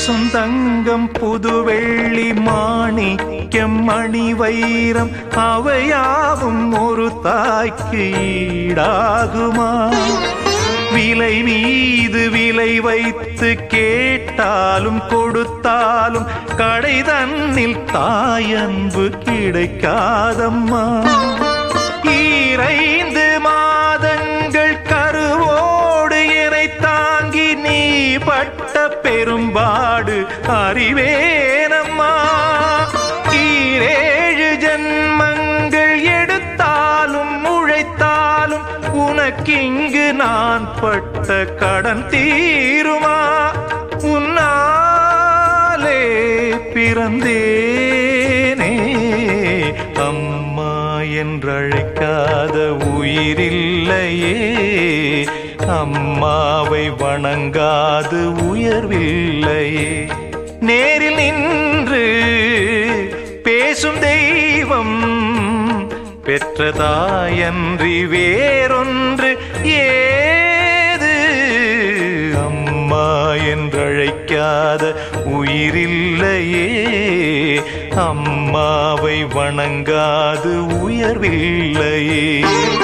பசுந்தங்கம் புதுவெள்ளி மாணிக்கம் மணி வைரம் அவையாவும் ஒரு தாய்க்கு ஈடாகுமா? விலை மீது விலை வைத்து கேட்டாலும் கொடுத்தாலும் கடை தன்னில் தாயன்பு கிடைக்காதம்மா. 2 மாதங்கள் கருவோடு என்னை தாங்கி நீ பட்ட பெரும்பாடு அறிவேனம்மா. 7 ஜன்மங்கள் எடுத்தாலும் உழைத்தாலும் உனக்கிங்கு நான் பட்ட கடன் தீருமா? உன்னாலே பிறந்தேனே, அம்மா என்றழைக்காத உயிரில்லையே. அம்மாவை வணங்காது உயர்வில்லையே. நேரில் நின்று பேசும் தெய்வம் பெற்றதாயன்றி வேறொன்று ஏது? அம்மா என்றழைக்காத உயிரில்லையே. அம்மாவை வணங்காது உயர்வில்லையே.